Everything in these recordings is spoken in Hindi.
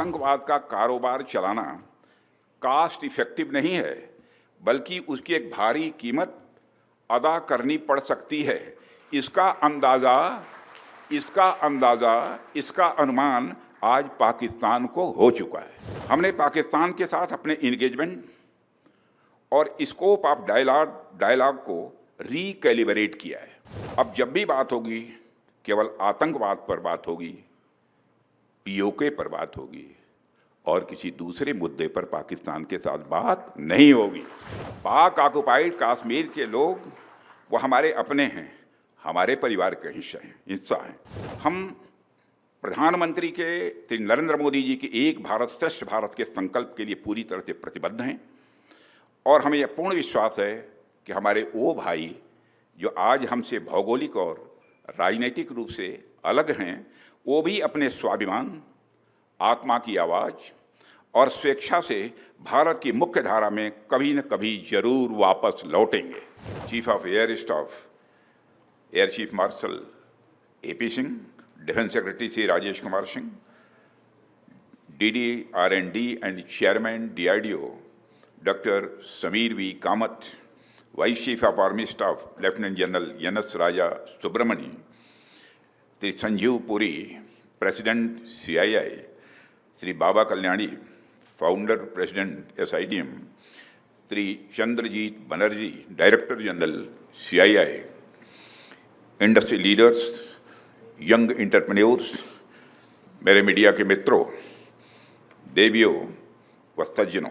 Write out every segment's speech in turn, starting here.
आतंकवाद का कारोबार चलाना कास्ट इफेक्टिव नहीं है, बल्कि उसकी एक भारी कीमत अदा करनी पड़ सकती है। इसका अंदाज़ा, इसका अनुमान आज पाकिस्तान को हो चुका है। हमने पाकिस्तान के साथ अपने इंगेजमेंट और स्कोप ऑफ डायलॉग को रिकैलिब्रेट किया है। अब जब भी बात होगी, केवल आतंकवाद पर बात होगी, पीओके पर बात होगी और किसी दूसरे मुद्दे पर पाकिस्तान के साथ बात नहीं होगी। पाक ऑक्युपाइड कश्मीर के लोग वो हमारे अपने हैं, हमारे परिवार का हिस्सा हैं। हम प्रधानमंत्री के श्री नरेंद्र मोदी जी के एक भारत श्रेष्ठ भारत के संकल्प के लिए पूरी तरह से प्रतिबद्ध हैं और हमें यह पूर्ण विश्वास है कि हमारे वो भाई जो आज हमसे भौगोलिक और राजनीतिक रूप से अलग हैं, वो भी अपने स्वाभिमान, आत्मा की आवाज़ और स्वेच्छा से भारत की मुख्य धारा में कभी न कभी जरूर वापस लौटेंगे। Chief of air staff air chief marshal AP Singh, defence secretary Shri Rajesh Kumar Singh, DD-R&D and chairman DRDO doctor Sameer V. Kamat, vice chief of army staff lieutenant general NS Raja Subramani, Shri Sanjeev Puri, president CII, Shri Baba Kalyani, founder president SIDM, Shri Chandrajit Banerjee, director general CII, industry leaders, young entrepreneurs, media मीडिया के मित्रों, देवियों व सज्जनों,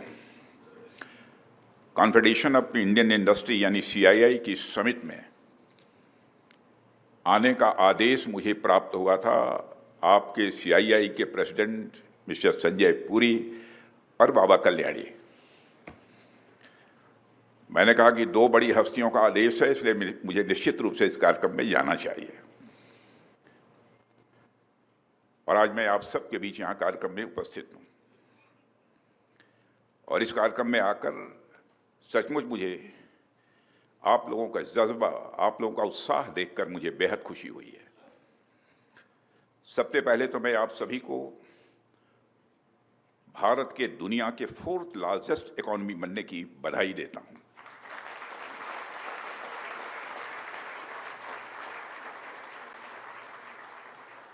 कॉन्फेडरेशन ऑफ इंडियन इंडस्ट्री यानी CII की समिट में आने का आदेश मुझे प्राप्त हुआ था आपके CII के प्रेसिडेंट मिस्टर संजय पुरी और बाबा कल्याणी। मैंने कहा कि दो बड़ी हस्तियों का आदेश है, इसलिए मुझे निश्चित रूप से इस कार्यक्रम में जाना चाहिए और आज मैं आप सबके बीच यहाँ कार्यक्रम में उपस्थित हूँ और इस कार्यक्रम में आकर सचमुच मुझे आप लोगों का जज्बा, आप लोगों का उत्साह देखकर मुझे बेहद खुशी हुई है। सबसे पहले तो मैं आप सभी को भारत के दुनिया के 4th लार्जेस्ट इकोनॉमी बनने की बधाई देता हूं।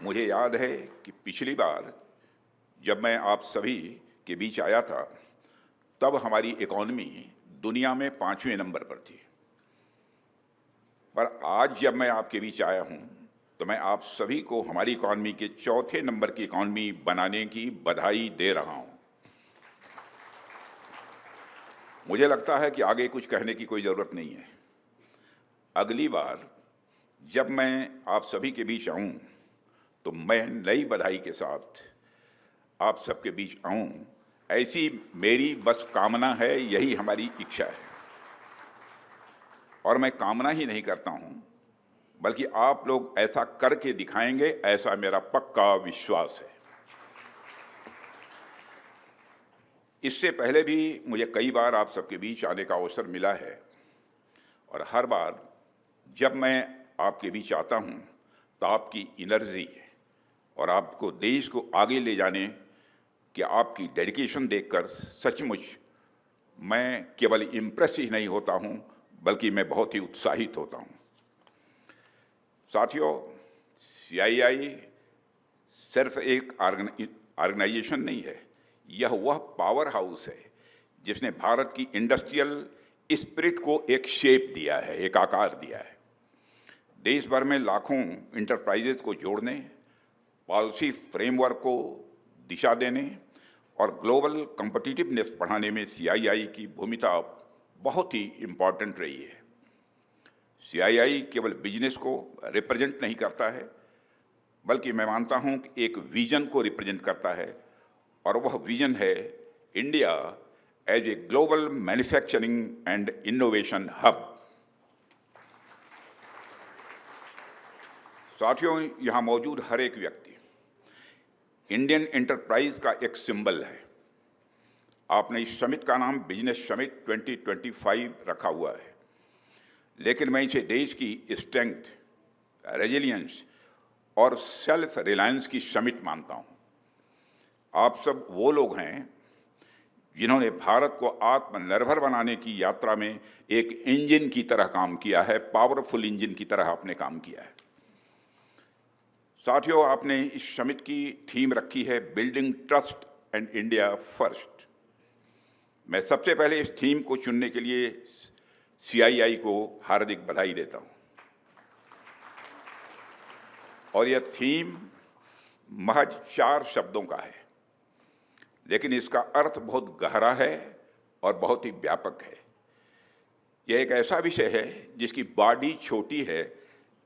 मुझे याद है कि पिछली बार जब मैं आप सभी के बीच आया था, तब हमारी इकोनॉमी दुनिया में 5वें नंबर पर थी, पर आज जब मैं आपके बीच आया हूं तो मैं आप सभी को हमारी इकोनॉमी के 4थे नंबर की इकोनॉमी बनाने की बधाई दे रहा हूं। मुझे लगता है कि आगे कुछ कहने की कोई ज़रूरत नहीं है। अगली बार जब मैं आप सभी के बीच आऊं तो मैं नई बधाई के साथ आप सबके बीच आऊं, ऐसी मेरी बस कामना है, यही हमारी इच्छा है। और मैं कामना ही नहीं करता हूं, बल्कि आप लोग ऐसा करके दिखाएंगे, ऐसा मेरा पक्का विश्वास है। इससे पहले भी मुझे कई बार आप सबके बीच आने का अवसर मिला है और हर बार जब मैं आपके बीच आता हूं तो आपकी एनर्जी और आपको देश को आगे ले जाने कि आपकी डेडिकेशन देखकर सचमुच मैं केवल इम्प्रेस ही नहीं होता हूं, बल्कि मैं बहुत ही उत्साहित होता हूं। साथियों, CII सिर्फ एक ऑर्गेनाइजेशन नहीं है, यह वह पावर हाउस है जिसने भारत की इंडस्ट्रियल स्पिरिट को एक शेप दिया है, एक आकार दिया है। देश भर में लाखों इंटरप्राइजेज को जोड़ने, पॉलिसी फ्रेमवर्क को दिशा देने और ग्लोबल कॉम्पिटिटिवनेस बढ़ाने में CII की भूमिका बहुत ही इम्पॉर्टेंट रही है। CII केवल बिजनेस को रिप्रेजेंट नहीं करता है, बल्कि मैं मानता हूं कि एक विजन को रिप्रेजेंट करता है और वह विजन है India as a global manufacturing and innovation hub. साथियों, यहाँ मौजूद हर एक व्यक्ति इंडियन एंटरप्राइज का एक सिंबल है। आपने इस समिट का नाम बिजनेस समिट 2025 रखा हुआ है, लेकिन मैं इसे देश की स्ट्रेंथ, रेजिलियंस और सेल्फ रिलायंस की समिट मानता हूं। आप सब वो लोग हैं जिन्होंने भारत को आत्मनिर्भर बनाने की यात्रा में एक इंजन की तरह काम किया है, पावरफुल इंजन की तरह आपने काम किया है। साथियों, आपने इस समिट की थीम रखी है building trust and India first. मैं सबसे पहले इस थीम को चुनने के लिए CII को हार्दिक बधाई देता हूं। और यह थीम महज 4 शब्दों का है, लेकिन इसका अर्थ बहुत गहरा है और बहुत ही व्यापक है। यह एक ऐसा विषय है जिसकी बॉडी छोटी है,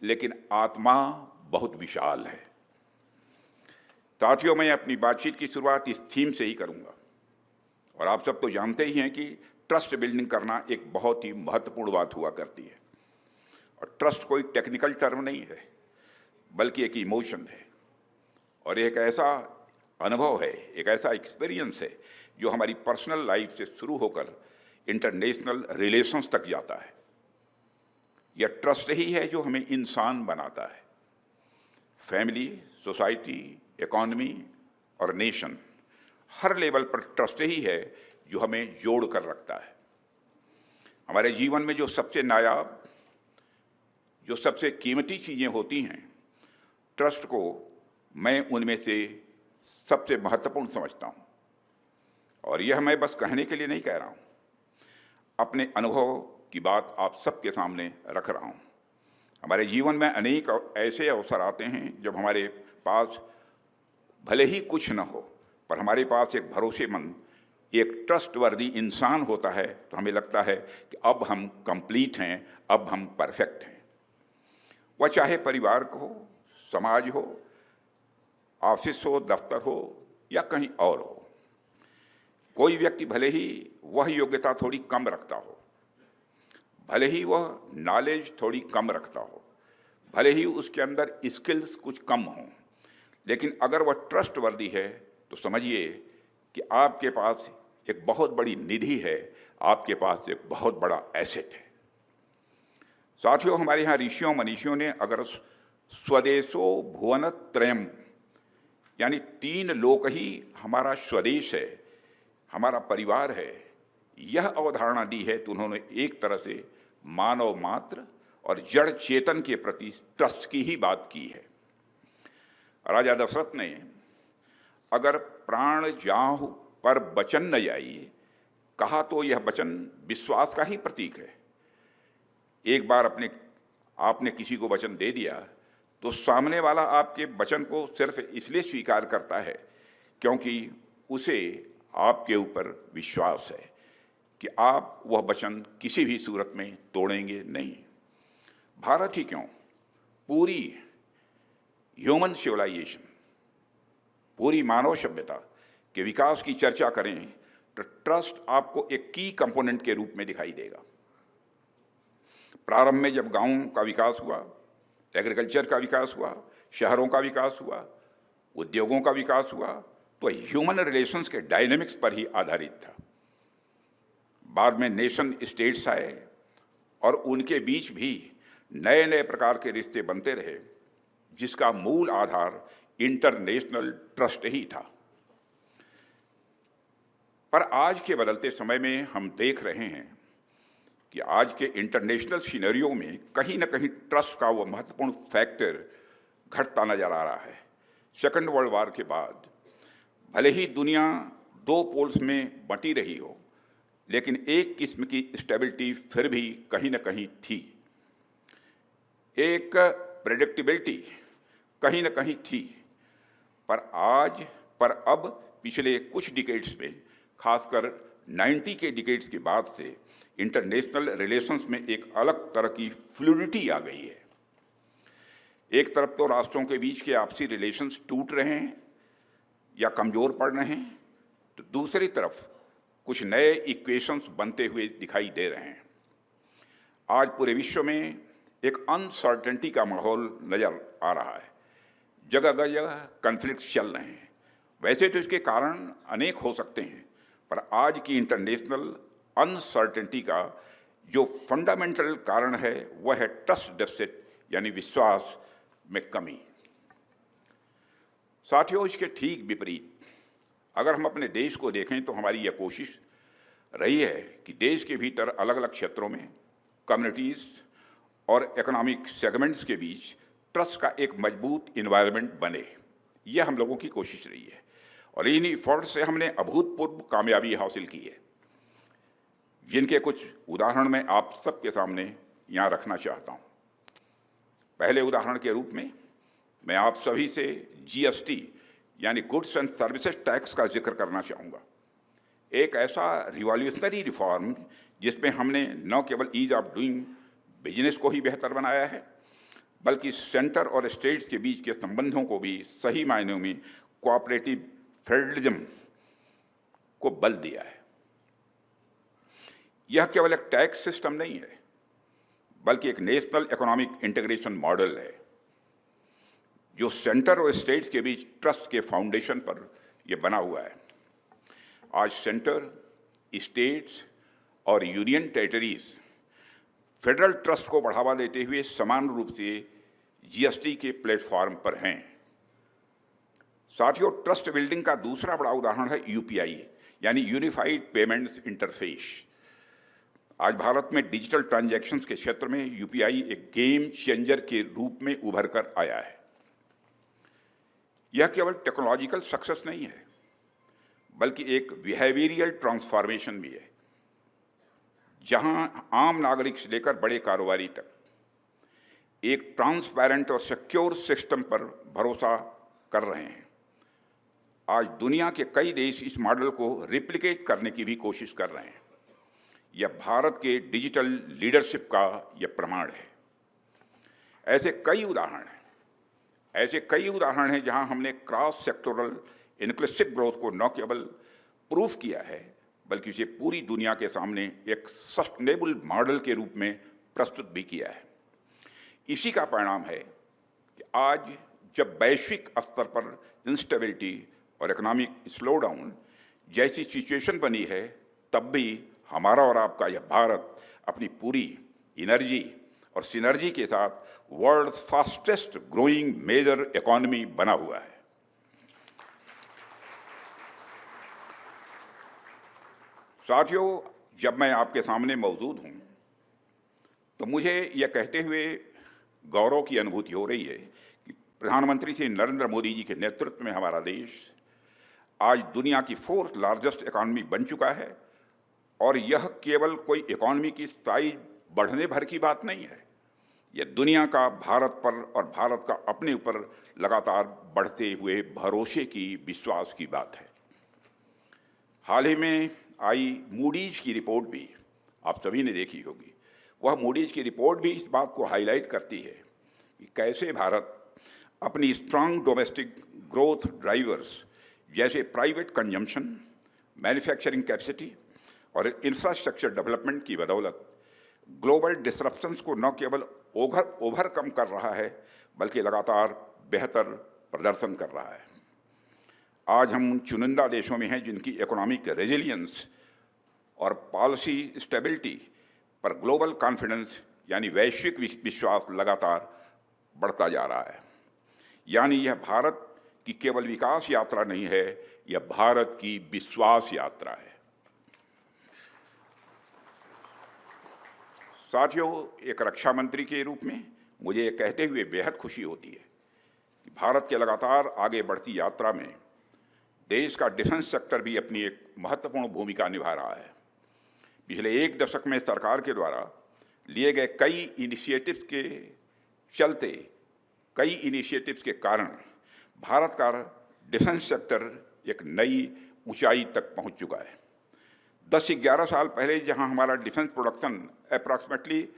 लेकिन आत्मा बहुत विशाल है। साथियों, मैं अपनी बातचीत की शुरुआत इस थीम से ही करूंगा। और आप सब तो जानते ही हैं कि ट्रस्ट बिल्डिंग करना एक बहुत ही महत्वपूर्ण बात हुआ करती है। और ट्रस्ट कोई टेक्निकल टर्म नहीं है, बल्कि एक इमोशन है और एक ऐसा अनुभव है, एक ऐसा एक्सपीरियंस है जो हमारी पर्सनल लाइफ से शुरू होकर इंटरनेशनल रिलेशंस तक जाता है। यह ट्रस्ट ही है जो हमें इंसान बनाता है। फैमिली, सोसाइटी, इकोनॉमी और नेशन, हर लेवल पर ट्रस्ट ही है जो हमें जोड़ कर रखता है। हमारे जीवन में जो सबसे नायाब, जो सबसे कीमती चीज़ें होती हैं, ट्रस्ट को मैं उनमें से सबसे महत्वपूर्ण समझता हूं। और यह मैं बस कहने के लिए नहीं कह रहा हूं, अपने अनुभव की बात आप सबके सामने रख रहा हूं। हमारे जीवन में अनेक ऐसे अवसर आते हैं जब हमारे पास भले ही कुछ न हो, पर हमारे पास एक भरोसेमंद, एक ट्रस्टवर्दी इंसान होता है, तो हमें लगता है कि अब हम कंप्लीट हैं, अब हम परफेक्ट हैं। वह चाहे परिवार को हो, समाज हो, ऑफिस हो, दफ्तर हो या कहीं और हो। कोई व्यक्ति भले ही वह योग्यता थोड़ी कम रखता हो, भले ही वह नॉलेज थोड़ी कम रखता हो, भले ही उसके अंदर स्किल्स कुछ कम हों, लेकिन अगर वह ट्रस्टवर्दी है तो समझिए कि आपके पास एक बहुत बड़ी निधि है, आपके पास एक बहुत बड़ा एसेट है। साथियों, हमारे यहाँ ऋषियों मनीषियों ने अगर स्वदेशो भुवनत्रयम, यानी 3 लोक ही हमारा स्वदेश है, हमारा परिवार है, यह अवधारणा दी है, तो उन्होंने एक तरह से मानव मात्र और जड़ चेतन के प्रति ट्रस्ट की ही बात की है। राजा दशरथ ने अगर प्राण जाहु पर बचन न जाइए कहा, तो यह वचन विश्वास का ही प्रतीक है। एक बार आपने किसी को वचन दे दिया तो सामने वाला आपके वचन को सिर्फ इसलिए स्वीकार करता है क्योंकि उसे आपके ऊपर विश्वास है कि आप वह वचन किसी भी सूरत में तोड़ेंगे नहीं। भारत ही क्यों, पूरी ह्यूमन सिविलाइजेशन, पूरी मानव सभ्यता के विकास की चर्चा करें तो ट्रस्ट आपको एक की कंपोनेंट के रूप में दिखाई देगा। प्रारंभ में जब गांवों का विकास हुआ, एग्रीकल्चर का विकास हुआ, शहरों का विकास हुआ, उद्योगों का विकास हुआ, तो ह्यूमन रिलेशंस के डायनेमिक्स पर ही आधारित था। बाद में नेशन स्टेट्स आए और उनके बीच भी नए नए प्रकार के रिश्ते बनते रहे, जिसका मूल आधार इंटरनेशनल ट्रस्ट ही था। पर आज के बदलते समय में हम देख रहे हैं कि आज के इंटरनेशनल सिनेरियो में कहीं ना कहीं ट्रस्ट का वो महत्वपूर्ण फैक्टर घटता नजर आ रहा है। सेकंड वर्ल्ड वॉर के बाद भले ही दुनिया 2 पोल्स में बंटी रही हो, लेकिन एक किस्म की स्टेबिलिटी फिर भी कहीं ना कहीं थी, एक प्रेडिक्टेबिलिटी कहीं ना कहीं थी। पर अब पिछले कुछ डिकेड्स में, खासकर 90 के डिकेड्स के बाद से इंटरनेशनल रिलेशंस में एक अलग तरह की फ्लूइडिटी आ गई है। एक तरफ तो राष्ट्रों के बीच के आपसी रिलेशंस टूट रहे हैं या कमजोर पड़ रहे हैं, तो दूसरी तरफ कुछ नए इक्वेशंस बनते हुए दिखाई दे रहे हैं। आज पूरे विश्व में एक अनसर्टेनिटी का माहौल नजर आ रहा है, जगह जगह कन्फ्लिक्ट्स चल रहे हैं। वैसे तो इसके कारण अनेक हो सकते हैं, पर आज की इंटरनेशनल अनसर्टेनिटी का जो फंडामेंटल कारण है वह है ट्रस्ट डेफिसिट, यानी विश्वास में कमी। साथियों, इसके ठीक विपरीत अगर हम अपने देश को देखें तो हमारी यह कोशिश रही है कि देश के भीतर अलग अलग क्षेत्रों में कम्युनिटीज़ और इकोनॉमिक सेगमेंट्स के बीच ट्रस्ट का एक मजबूत इन्वायरमेंट बने। यह हम लोगों की कोशिश रही है और इन एफर्ट से हमने अभूतपूर्व कामयाबी हासिल की है, जिनके कुछ उदाहरण मैं आप सबके सामने यहाँ रखना चाहता हूँ। पहले उदाहरण के रूप में मैं आप सभी से जीएसटी यानी गुड्स एंड सर्विसेज टैक्स का जिक्र करना चाहूँगा। एक ऐसा रिवॉल्यूशनरी रिफॉर्म जिसमें हमने न केवल ईज ऑफ डूइंग बिजनेस को ही बेहतर बनाया है, बल्कि सेंटर और स्टेट्स के बीच के संबंधों को भी सही मायनों में कोऑपरेटिव फेडरलिज्म को बल दिया है। यह केवल एक टैक्स सिस्टम नहीं है, बल्कि एक नेशनल इकोनॉमिक इंटीग्रेशन मॉडल है जो सेंटर और स्टेट्स के बीच ट्रस्ट के फाउंडेशन पर यह बना हुआ है। आज सेंटर, स्टेट्स और यूनियन टेरिटरीज फेडरल ट्रस्ट को बढ़ावा देते हुए समान रूप से जीएसटी के प्लेटफॉर्म पर हैं। साथियों, ट्रस्ट बिल्डिंग का दूसरा बड़ा उदाहरण है यूपीआई यानी यूनिफाइड पेमेंट्स इंटरफेस। आज भारत में डिजिटल ट्रांजैक्शंस के क्षेत्र में यूपीआई एक गेम चेंजर के रूप में उभर कर आया है। यह केवल टेक्नोलॉजिकल सक्सेस नहीं है, बल्कि एक बिहेवियरल ट्रांसफॉर्मेशन भी है, जहां आम नागरिक से लेकर बड़े कारोबारी तक एक ट्रांसपेरेंट और सिक्योर सिस्टम पर भरोसा कर रहे हैं। आज दुनिया के कई देश इस मॉडल को रिप्लिकेट करने की भी कोशिश कर रहे हैं। यह भारत के डिजिटल लीडरशिप का यह प्रमाण है। ऐसे कई उदाहरण हैं जहां हमने क्रॉस सेक्टोरल इनक्लूसिव ग्रोथ को न केवल प्रूफ किया है, बल्कि इसे पूरी दुनिया के सामने एक सस्टेनेबल मॉडल के रूप में प्रस्तुत भी किया है। इसी का परिणाम है कि आज जब वैश्विक स्तर पर इंस्टेबिलिटी और इकोनॉमिक स्लोडाउन जैसी सिचुएशन बनी है, तब भी हमारा और आपका यह भारत अपनी पूरी एनर्जी और सिनर्जी के साथ world fastest growing major economy बना हुआ है। साथियों, जब मैं आपके सामने मौजूद हूं, तो मुझे यह कहते हुए गौरव की अनुभूति हो रही है कि प्रधानमंत्री श्री नरेंद्र मोदी जी के नेतृत्व में हमारा देश आज दुनिया की 4th लार्जेस्ट इकॉनमी बन चुका है। और यह केवल कोई इकॉनमी की साइज बढ़ने भर की बात नहीं है, यह दुनिया का भारत पर और भारत का अपने ऊपर लगातार बढ़ते हुए भरोसे की, विश्वास की बात है। हाल ही में आई मूडीज की रिपोर्ट भी आप सभी ने देखी होगी। वह मूडीज की रिपोर्ट भी इस बात को हाईलाइट करती है कि कैसे भारत अपनी स्ट्रांग डोमेस्टिक ग्रोथ ड्राइवर्स जैसे प्राइवेट कंजम्पशन, मैन्युफैक्चरिंग कैपेसिटी और इंफ्रास्ट्रक्चर डेवलपमेंट की बदौलत ग्लोबल डिसरप्शंस को न केवल ओवरकम कर रहा है, बल्कि लगातार बेहतर प्रदर्शन कर रहा है। आज हम चुनिंदा देशों में हैं जिनकी इकोनॉमिक रेजिलियंस और पॉलिसी स्टेबिलिटी पर ग्लोबल कॉन्फिडेंस यानी वैश्विक विश्वास लगातार बढ़ता जा रहा है। यानी यह भारत की केवल विकास यात्रा नहीं है, यह भारत की विश्वास यात्रा है। साथियों, एक रक्षा मंत्री के रूप में मुझे ये कहते हुए बेहद खुशी होती है कि भारत के लगातार आगे बढ़ती यात्रा में देश का डिफेंस सेक्टर भी अपनी एक महत्वपूर्ण भूमिका निभा रहा है। पिछले 1 दशक में सरकार के द्वारा लिए गए कई इनिशिएटिव्स के कारण भारत का डिफेंस सेक्टर एक नई ऊंचाई तक पहुंच चुका है। 10 से 11 साल पहले जहां हमारा डिफेंस प्रोडक्शन अप्रॉक्सीमेटली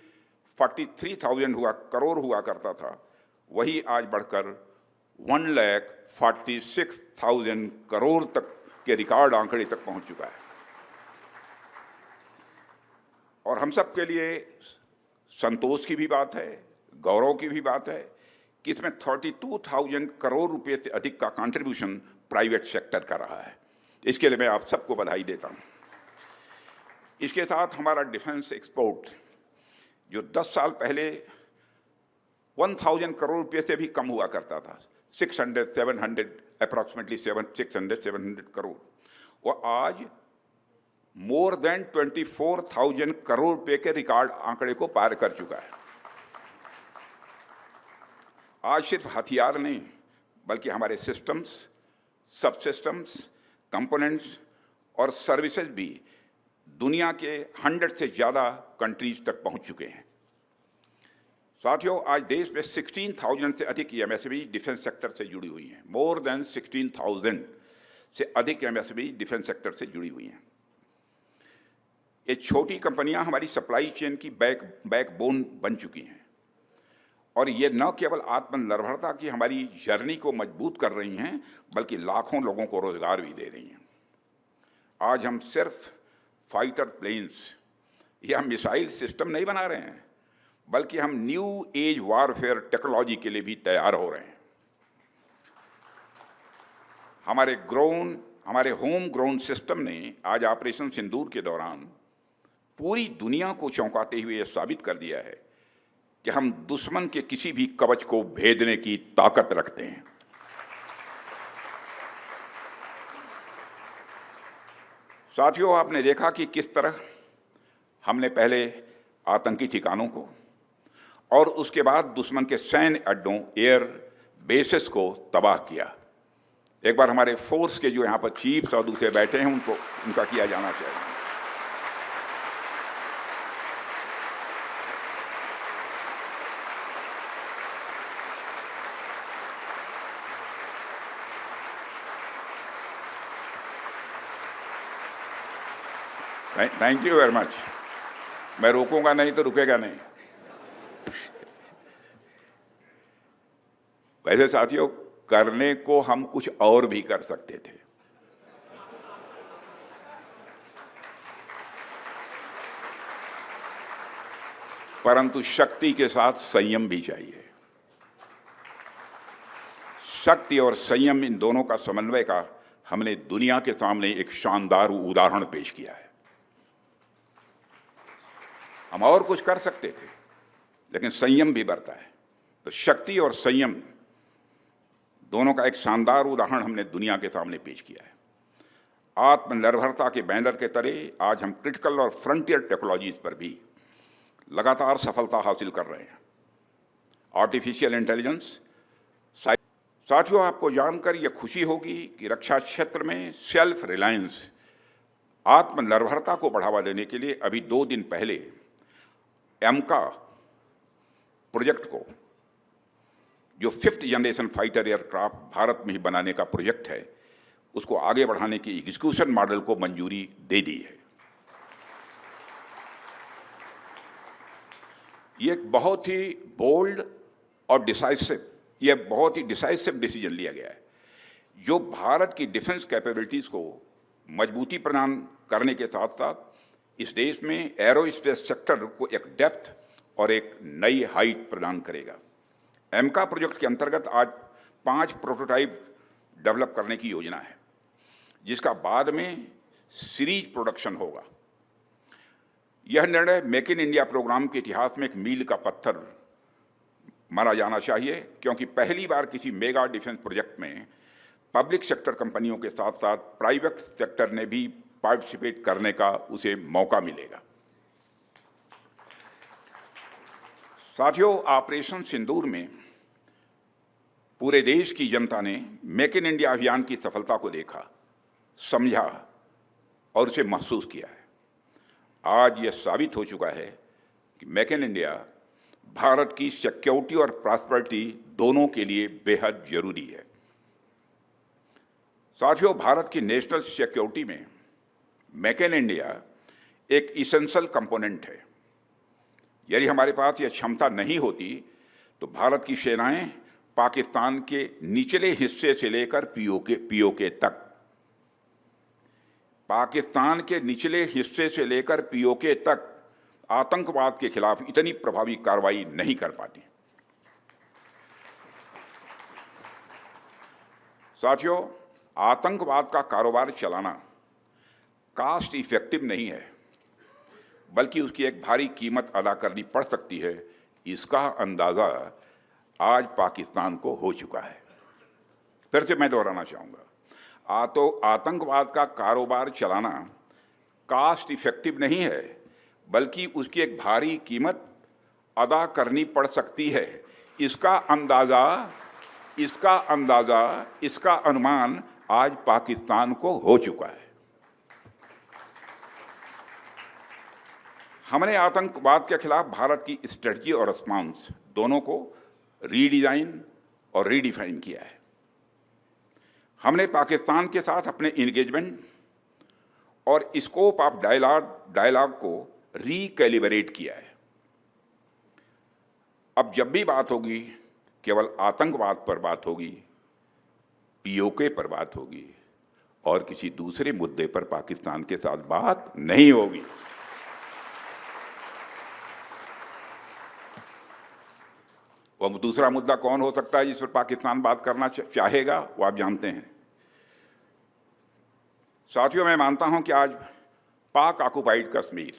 43,000 करोड़ हुआ करता था, वही आज बढ़कर 1,46,000 करोड़ तक के रिकॉर्ड आंकड़े तक पहुंच चुका है। और हम सब के लिए संतोष की भी बात है, गौरव की भी बात है कि इसमें 32,000 करोड़ रुपए से अधिक का कंट्रीब्यूशन प्राइवेट सेक्टर कर रहा है। इसके लिए मैं आप सबको बधाई देता हूं। इसके साथ हमारा डिफेंस एक्सपोर्ट जो 10 साल पहले 1,000 करोड़ रुपए से भी कम हुआ करता था, 600-700 अप्रॉक्सीमेटली 600-700 करोड़, वो आज मोर देन 24,000 करोड़ रुपए के रिकॉर्ड आंकड़े को पार कर चुका है। आज सिर्फ हथियार नहीं, बल्कि हमारे सिस्टम्स, सब सिस्टम्स, कंपोनेंट्स और सर्विसेज भी दुनिया के 100 से ज़्यादा कंट्रीज तक पहुंच चुके हैं। साथियों, आज देश में 16,000 से अधिक एमएसएमई डिफेंस सेक्टर से जुड़ी हुई हैं। मोर देन 16,000 से अधिक एमएसएमई डिफेंस सेक्टर से जुड़ी हुई हैं। ये छोटी कंपनियां हमारी सप्लाई चेन की बैकबोन बन चुकी हैं और ये न केवल आत्मनिर्भरता की हमारी जर्नी को मजबूत कर रही हैं, बल्कि लाखों लोगों को रोजगार भी दे रही हैं। आज हम सिर्फ फाइटर प्लेन्स या मिसाइल सिस्टम नहीं बना रहे हैं, बल्कि हम न्यू एज वारफेयर टेक्नोलॉजी के लिए भी तैयार हो रहे हैं। हमारे होम ग्रोन सिस्टम ने आज ऑपरेशन सिंदूर के दौरान पूरी दुनिया को चौंकाते हुए यह साबित कर दिया है कि हम दुश्मन के किसी भी कवच को भेदने की ताकत रखते हैं। साथियों, आपने देखा कि किस तरह हमने पहले आतंकी ठिकानों को और उसके बाद दुश्मन के सैन्य अड्डों, एयर बेसेस को तबाह किया। एक बार हमारे फोर्स के जो यहाँ पर चीफ्स और दूसरे बैठे हैं उनका किया जाना चाहिए। Thank you very much. मैं रोकूंगा नहीं तो रुकेगा नहीं। वैसे साथियों, करने को हम कुछ और भी कर सकते थे, परंतु शक्ति के साथ संयम भी चाहिए। शक्ति और संयम, इन दोनों का समन्वय का हमने दुनिया के सामने एक शानदार उदाहरण पेश किया है। हम और कुछ कर सकते थे, लेकिन संयम भी बरता है। तो शक्ति और संयम दोनों का एक शानदार उदाहरण हमने दुनिया के सामने पेश किया है। आत्मनिर्भरता के बैनर के तले आज हम क्रिटिकल और फ्रंटियर टेक्नोलॉजीज पर भी लगातार सफलता हासिल कर रहे हैं। Artificial intelligence. साथियों, आपको जानकर यह खुशी होगी कि रक्षा क्षेत्र में सेल्फ रिलायंस, आत्मनिर्भरता को बढ़ावा देने के लिए अभी 2 दिन पहले एमका प्रोजेक्ट को, जो 5th generation fighter aircraft Bharat में ही बनाने का प्रोजेक्ट है, उसको आगे बढ़ाने की एग्जीक्यूशन मॉडल को मंजूरी दे दी है। ये एक बहुत ही बोल्ड और बहुत ही डिसाइसिव डिसीजन लिया गया है, जो भारत की डिफेंस कैपेबिलिटीज को मजबूती प्रदान करने के साथ साथ इस देश में एरोस्पेस सेक्टर को एक डेप्थ और एक नई हाइट प्रदान करेगा। एमका प्रोजेक्ट के अंतर्गत आज 5 प्रोटोटाइप डेवलप करने की योजना है, जिसका बाद में सीरीज प्रोडक्शन होगा। यह निर्णय मेक इन इंडिया प्रोग्राम के इतिहास में एक मील का पत्थर माना जाना चाहिए, क्योंकि पहली बार किसी मेगा डिफेंस प्रोजेक्ट में पब्लिक सेक्टर कंपनियों के साथ साथ प्राइवेट सेक्टर ने भी पार्टिसिपेट करने का उसे मौका मिलेगा। साथियों, ऑपरेशन सिंदूर में पूरे देश की जनता ने मेक इन इंडिया अभियान की सफलता को देखा, समझा और उसे महसूस किया है। आज यह साबित हो चुका है कि मेक इन इंडिया भारत की सिक्योरिटी और प्रॉस्पेरिटी दोनों के लिए बेहद जरूरी है। साथियों, भारत की नेशनल सिक्योरिटी में मेक इन इंडिया एक इसेंशियल कंपोनेंट है। यदि हमारे पास यह क्षमता नहीं होती तो भारत की सेनाएं पाकिस्तान के निचले हिस्से से लेकर पीओके तक, पाकिस्तान के निचले हिस्से से लेकर पीओके तक आतंकवाद के खिलाफ इतनी प्रभावी कार्रवाई नहीं कर पाती। साथियों, आतंकवाद का कारोबार चलाना कास्ट इफेक्टिव नहीं है, बल्कि उसकी एक भारी कीमत अदा करनी पड़ सकती है। इसका अंदाज़ा आज पाकिस्तान को हो चुका है। फिर से मैं दोहराना चाहूँगा, तो आतंकवाद का कारोबार चलाना कास्ट इफेक्टिव नहीं है, बल्कि उसकी एक भारी कीमत अदा करनी पड़ सकती है। इसका अंदाज़ा, इसका अनुमान आज पाकिस्तान को हो चुका है। हमने आतंकवाद के खिलाफ भारत की स्ट्रेटजी और रिस्पॉन्स दोनों को रीडिज़ाइन और रीडिफाइन किया है। हमने पाकिस्तान के साथ अपने इंगेजमेंट और स्कोप ऑफ डायलॉग को रीकैलिब्रेट किया है। अब जब भी बात होगी, केवल आतंकवाद पर बात होगी, पीओके पर बात होगी और किसी दूसरे मुद्दे पर पाकिस्तान के साथ बात नहीं होगी। वह दूसरा मुद्दा कौन हो सकता है जिस पर पाकिस्तान बात करना चाहेगा, वो आप जानते हैं। साथियों, मैं मानता हूं कि आज पाक ऑक्युपाइड कश्मीर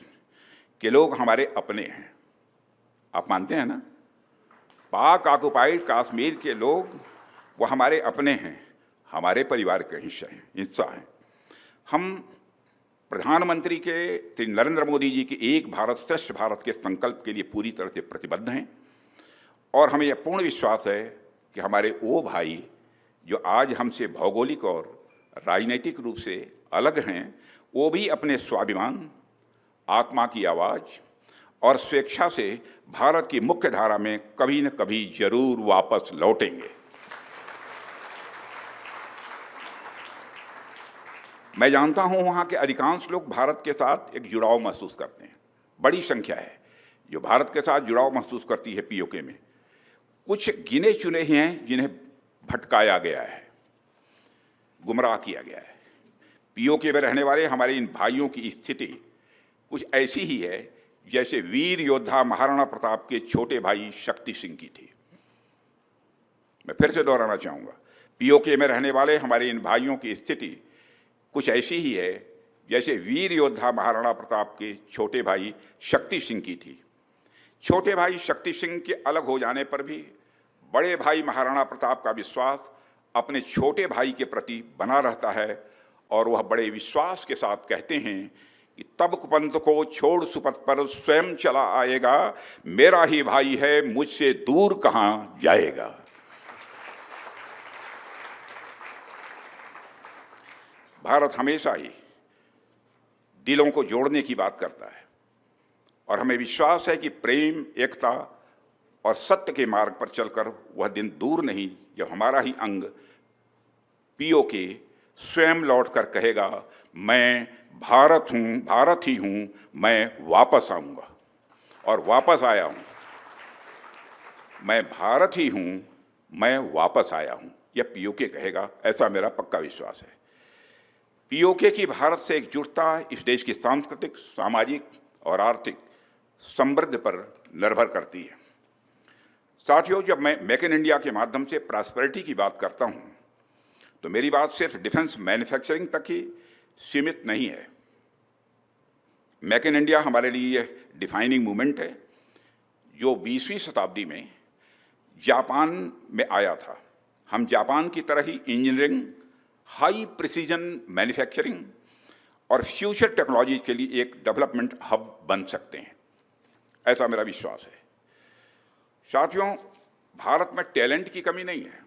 के लोग हमारे अपने हैं। आप मानते हैं ना? पाक ऑक्युपाइड कश्मीर के लोग वो हमारे अपने हैं, हमारे परिवार का हिस्सा हैं। हम प्रधानमंत्री के श्री नरेंद्र मोदी जी के एक भारत श्रेष्ठ भारत के संकल्प के लिए पूरी तरह से प्रतिबद्ध हैं और हमें यह पूर्ण विश्वास है कि हमारे वो भाई जो आज हमसे भौगोलिक और राजनीतिक रूप से अलग हैं, वो भी अपने स्वाभिमान, आत्मा की आवाज़ और स्वेच्छा से भारत की मुख्य धारा में कभी न कभी जरूर वापस लौटेंगे। मैं जानता हूं वहां के अधिकांश लोग भारत के साथ एक जुड़ाव महसूस करते हैं। बड़ी संख्या है जो भारत के साथ जुड़ाव महसूस करती है पीओके में। कुछ गिने चुने ही हैं जिन्हें भटकाया गया है, गुमराह किया गया है। पीओके में रहने वाले हमारे इन भाइयों की स्थिति कुछ ऐसी ही है जैसे वीर योद्धा महाराणा प्रताप के छोटे भाई शक्ति सिंह की थी। मैं फिर से दोहराना चाहूँगा, पीओके में रहने वाले हमारे इन भाइयों की स्थिति कुछ ऐसी ही है जैसे वीर योद्धा महाराणा प्रताप के छोटे भाई शक्ति सिंह की थी। छोटे भाई शक्ति सिंह के अलग हो जाने पर भी बड़े भाई महाराणा प्रताप का विश्वास अपने छोटे भाई के प्रति बना रहता है और वह बड़े विश्वास के साथ कहते हैं कि तब कुपंथ को छोड़ सुपथ पर स्वयं चला आएगा, मेरा ही भाई है मुझसे दूर कहाँ जाएगा। भारत हमेशा ही दिलों को जोड़ने की बात करता है और हमें विश्वास है कि प्रेम, एकता और सत्य के मार्ग पर चलकर वह दिन दूर नहीं जब हमारा ही अंग पीओके स्वयं लौटकर कहेगा, मैं भारत हूँ, भारत ही हूँ, मैं वापस आऊँगा। और वापस आया हूँ, मैं भारत ही हूँ, मैं वापस आया हूँ, यह पीओके कहेगा, ऐसा मेरा पक्का विश्वास है। पीओके की भारत से एकजुटता इस देश की सांस्कृतिक, सामाजिक और आर्थिक समृद्धि पर निर्भर करती है। साथियों, जब मैं मेक इन इंडिया के माध्यम से प्रॉस्पेरिटी की बात करता हूँ तो मेरी बात सिर्फ डिफेंस मैन्युफैक्चरिंग तक ही सीमित नहीं है। मेक इन इंडिया हमारे लिए यह डिफाइनिंग मूवमेंट है जो 20वीं शताब्दी में जापान में आया था। हम जापान की तरह ही इंजीनियरिंग, हाई प्रिसीजन मैन्युफैक्चरिंग और फ्यूचर टेक्नोलॉजीज के लिए एक डेवलपमेंट हब बन सकते हैं, ऐसा मेरा विश्वास है। साथियों, भारत में टैलेंट की कमी नहीं है।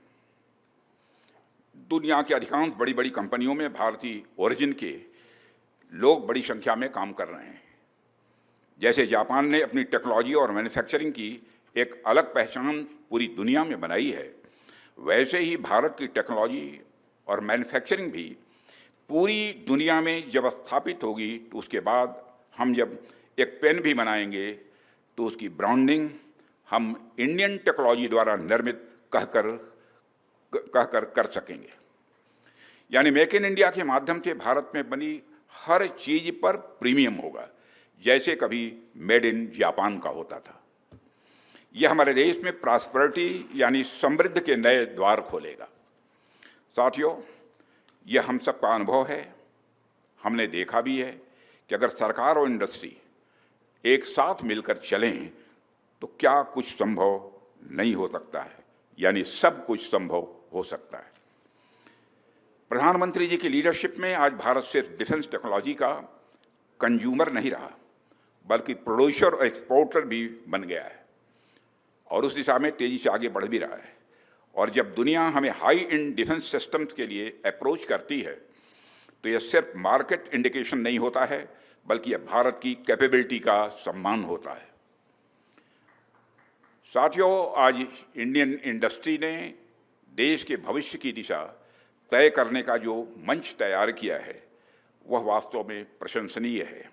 दुनिया की अधिकांश बड़ी बड़ी कंपनियों में भारतीय ओरिजिन के लोग बड़ी संख्या में काम कर रहे हैं। जैसे जापान ने अपनी टेक्नोलॉजी और मैन्युफैक्चरिंग की एक अलग पहचान पूरी दुनिया में बनाई है, वैसे ही भारत की टेक्नोलॉजी और मैन्युफैक्चरिंग भी पूरी दुनिया में जब स्थापित होगी तो उसके बाद हम जब एक पेन भी बनाएंगे तो उसकी ब्रांडिंग हम इंडियन टेक्नोलॉजी द्वारा निर्मित कहकर कर सकेंगे। यानी मेक इन इंडिया के माध्यम से भारत में बनी हर चीज पर प्रीमियम होगा, जैसे कभी मेड इन जापान का होता था। यह हमारे देश में प्रॉस्पेरिटी यानी समृद्धि के नए द्वार खोलेगा। साथियों, यह हम सबका अनुभव है। हमने देखा भी है कि अगर सरकार और इंडस्ट्री एक साथ मिलकर चलें तो क्या कुछ संभव नहीं हो सकता है, यानी सब कुछ संभव हो सकता है। प्रधानमंत्री जी की लीडरशिप में आज भारत सिर्फ डिफेंस टेक्नोलॉजी का कंज्यूमर नहीं रहा, बल्कि प्रोड्यूसर और एक्सपोर्टर भी बन गया है और उस दिशा में तेजी से आगे बढ़ भी रहा है। और जब दुनिया हमें हाई एंड डिफेंस सिस्टम्स के लिए अप्रोच करती है तो यह सिर्फ मार्केट इंडिकेशन नहीं होता है, बल्कि यह भारत की कैपेबिलिटी का सम्मान होता है। साथियों, आज इंडियन इंडस्ट्री ने देश के भविष्य की दिशा तय करने का जो मंच तैयार किया है वह वास्तव में प्रशंसनीय है।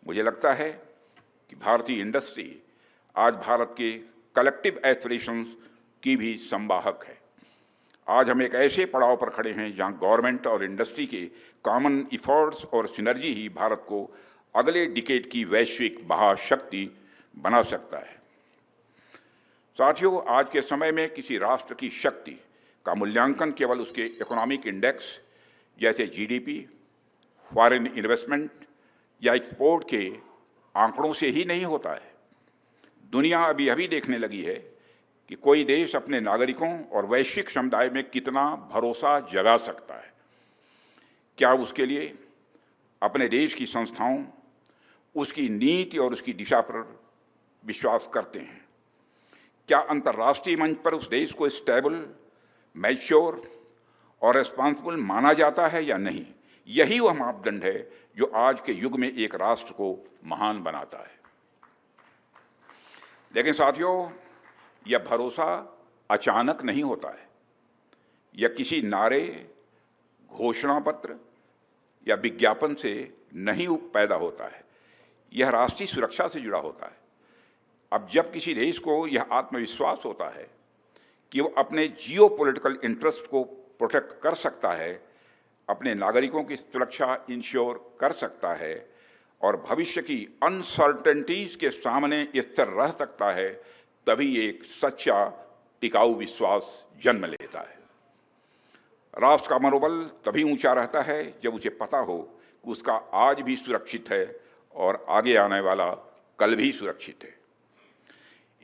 मुझे लगता है कि भारतीय इंडस्ट्री आज भारत के कलेक्टिव एस्पिरेशंस की भी संवाहक है। आज हम एक ऐसे पड़ाव पर खड़े हैं जहां गवर्नमेंट और इंडस्ट्री के कॉमन इफर्ट्स और सिनर्जी ही भारत को अगले डिकेड की वैश्विक महाशक्ति बना सकता है। साथियों, आज के समय में किसी राष्ट्र की शक्ति का मूल्यांकन केवल उसके इकोनॉमिक इंडेक्स जैसे जीडीपी, फॉरेन इन्वेस्टमेंट या एक्सपोर्ट के आंकड़ों से ही नहीं होता है। दुनिया अभी देखने लगी है कि कोई देश अपने नागरिकों और वैश्विक समुदाय में कितना भरोसा जगा सकता है। क्या उसके लिए अपने देश की संस्थाओं, उसकी नीति और उसकी दिशा पर विश्वास करते हैं? क्या अंतर्राष्ट्रीय मंच पर उस देश को स्टेबल, मैच्योर और रिस्पॉन्सिबल माना जाता है या नहीं? यही वह मापदंड है जो आज के युग में एक राष्ट्र को महान बनाता है। लेकिन साथियों, यह भरोसा अचानक नहीं होता है। यह किसी नारे, घोषणा पत्र या विज्ञापन से नहीं पैदा होता है। यह राष्ट्रीय सुरक्षा से जुड़ा होता है। अब जब किसी देश को यह आत्मविश्वास होता है कि वो अपने जियोपॉलिटिकल इंटरेस्ट को प्रोटेक्ट कर सकता है, अपने नागरिकों की सुरक्षा इंश्योर कर सकता है और भविष्य की अनसर्टेनिटीज के सामने स्थिर रह सकता है, तभी एक सच्चा टिकाऊ विश्वास जन्म लेता है। राष्ट्र का मनोबल तभी ऊंचा रहता है जब उसे पता हो कि उसका आज भी सुरक्षित है और आगे आने वाला कल भी सुरक्षित है।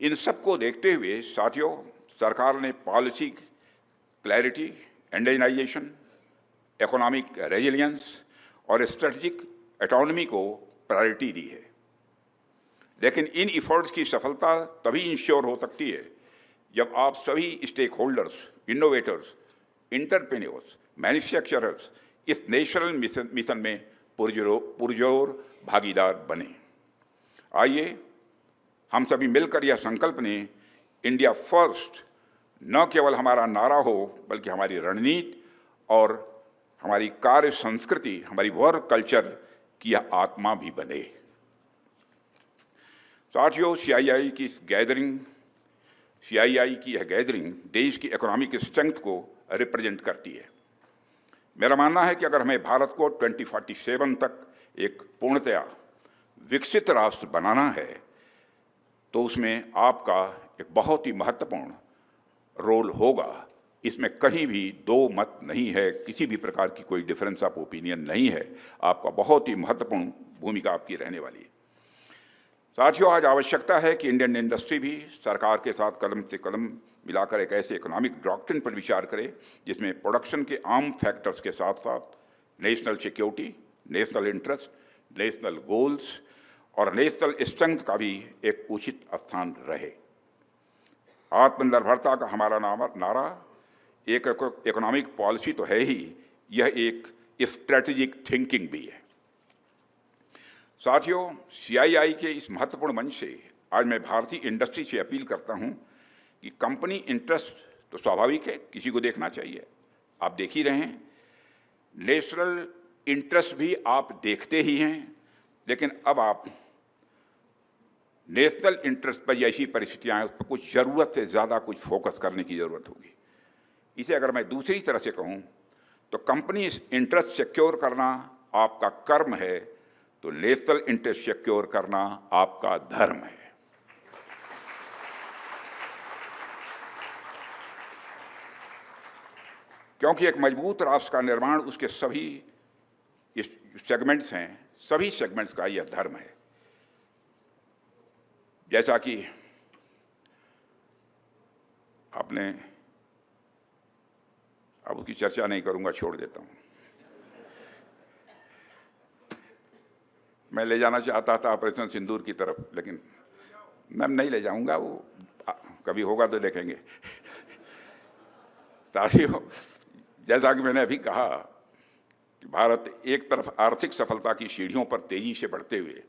इन सब को देखते हुए साथियों, सरकार ने policy clarity, Indianisation, economic resilience और स्ट्रेटजिक ऑटोनॉमी को प्रायोरिटी दी है। लेकिन इन इफर्ट्स की सफलता तभी इंश्योर हो सकती है जब आप सभी stakeholders, innovators, entrepreneurs, manufacturers इस नेशनल मिशन में पुरजोर भागीदार बने। आइए हम सभी मिलकर यह संकल्प लें, इंडिया फर्स्ट न केवल हमारा नारा हो बल्कि हमारी रणनीति और हमारी कार्य संस्कृति, हमारी वर्क कल्चर की यह आत्मा भी बने। साथियों, सीआईआई की यह गैदरिंग देश की इकोनॉमिक स्ट्रेंथ को रिप्रेजेंट करती है। मेरा मानना है कि अगर हमें भारत को 2047 तक एक पूर्णतया विकसित राष्ट्र बनाना है तो उसमें आपका एक बहुत ही महत्वपूर्ण रोल होगा। इसमें कहीं भी दो मत नहीं है, किसी भी प्रकार की कोई डिफरेंस ऑफ ओपिनियन नहीं है। आपका बहुत ही महत्वपूर्ण भूमिका आपकी रहने वाली है। साथियों, आज आवश्यकता है कि इंडियन इंडस्ट्री भी सरकार के साथ कदम से कदम मिलाकर एक ऐसे इकोनॉमिक डॉक्ट्रिन पर विचार करे जिसमें प्रोडक्शन के आम फैक्टर्स के साथ साथ national security, national interest, national goals और नेशनल स्ट्रेंथ का भी एक उचित स्थान रहे। आत्मनिर्भरता का हमारा नारा एक इकोनॉमिक पॉलिसी तो है ही, यह एक स्ट्रेटेजिक थिंकिंग भी है। साथियों, सीआईआई के इस महत्वपूर्ण मंच से आज मैं भारतीय इंडस्ट्री से अपील करता हूं कि कंपनी इंटरेस्ट तो स्वाभाविक है, किसी को देखना चाहिए, आप देख ही रहे हैं। नेशनल इंटरेस्ट भी आप देखते ही हैं, लेकिन अब आप नेशनल इंटरेस्ट पर ऐसी परिस्थितियां हैं, उस पर कुछ ज़रूरत से ज़्यादा कुछ फोकस करने की ज़रूरत होगी। इसे अगर मैं दूसरी तरह से कहूं तो कंपनी इंटरेस्ट सिक्योर करना आपका कर्म है, तो नेशनल इंटरेस्ट सिक्योर करना आपका धर्म है। क्योंकि एक मजबूत राष्ट्र का निर्माण उसके सभी सेगमेंट्स हैं, सभी सेगमेंट्स का यह धर्म है। जैसा कि आपने अब उसकी चर्चा नहीं करूंगा, छोड़ देता हूं। मैं ले जाना चाहता था ऑपरेशन सिंदूर की तरफ, लेकिन मैं नहीं ले जाऊंगा, वो कभी होगा तो देखेंगे। साथियों, जैसा कि मैंने अभी कहा कि भारत एक तरफ आर्थिक सफलता की सीढ़ियों पर तेजी से बढ़ते हुए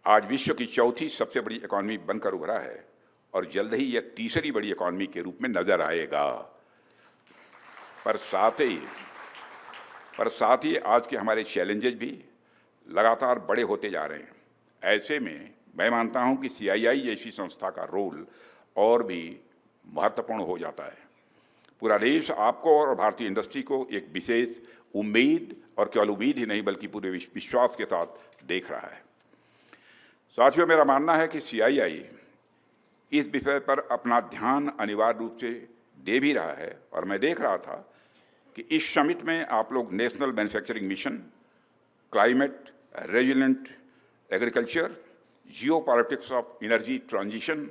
आज विश्व की चौथी सबसे बड़ी इकॉनमी बनकर उभरा है और जल्द ही यह तीसरी बड़ी इकॉनमी के रूप में नजर आएगा। पर साथ ही आज के हमारे चैलेंजेस भी लगातार बड़े होते जा रहे हैं। ऐसे में मैं मानता हूं कि CII जैसी संस्था का रोल और भी महत्वपूर्ण हो जाता है। पूरा देश आपको और भारतीय इंडस्ट्री को एक विशेष उम्मीद, और केवल उम्मीद ही नहीं बल्कि पूरे विश्वास के साथ देख रहा है। साथियों, मेरा मानना है कि CII इस विषय पर अपना ध्यान अनिवार्य रूप से दे भी रहा है, और मैं देख रहा था कि इस समिट में आप लोग national manufacturing mission, climate resilient agriculture, Jio politics of energy transition,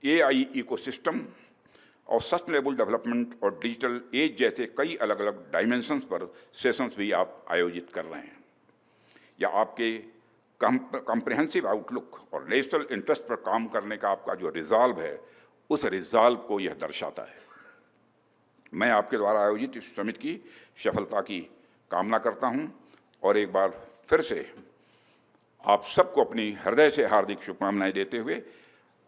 AI ecosystem और सस्टेनेबल डेवलपमेंट और डिजिटल एज जैसे कई अलग अलग डायमेंशंस पर सेशंस भी आप आयोजित कर रहे हैं। या आपके कॉम्प्रिहेंसिव आउटलुक और नेशनल इंटरेस्ट पर काम करने का आपका जो रिजॉल्व है, उस रिजॉल्व को यह दर्शाता है। मैं आपके द्वारा आयोजित इस समिट की सफलता की कामना करता हूं और एक बार फिर से आप सबको अपनी हृदय से हार्दिक शुभकामनाएं देते हुए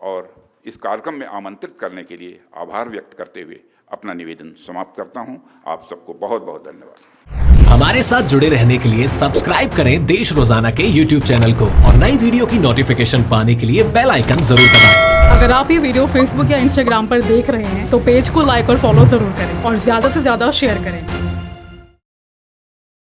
और इस कार्यक्रम में आमंत्रित करने के लिए आभार व्यक्त करते हुए अपना निवेदन समाप्त करता हूं। आप सबको बहुत बहुत धन्यवाद। हमारे साथ जुड़े रहने के लिए सब्सक्राइब करें देश रोजाना के YouTube चैनल को और नई वीडियो की नोटिफिकेशन पाने के लिए बेल आइकन जरूर दबाएं। अगर आप ये वीडियो Facebook या Instagram पर देख रहे हैं तो पेज को लाइक और फॉलो जरूर करें और ज्यादा से ज्यादा शेयर करें।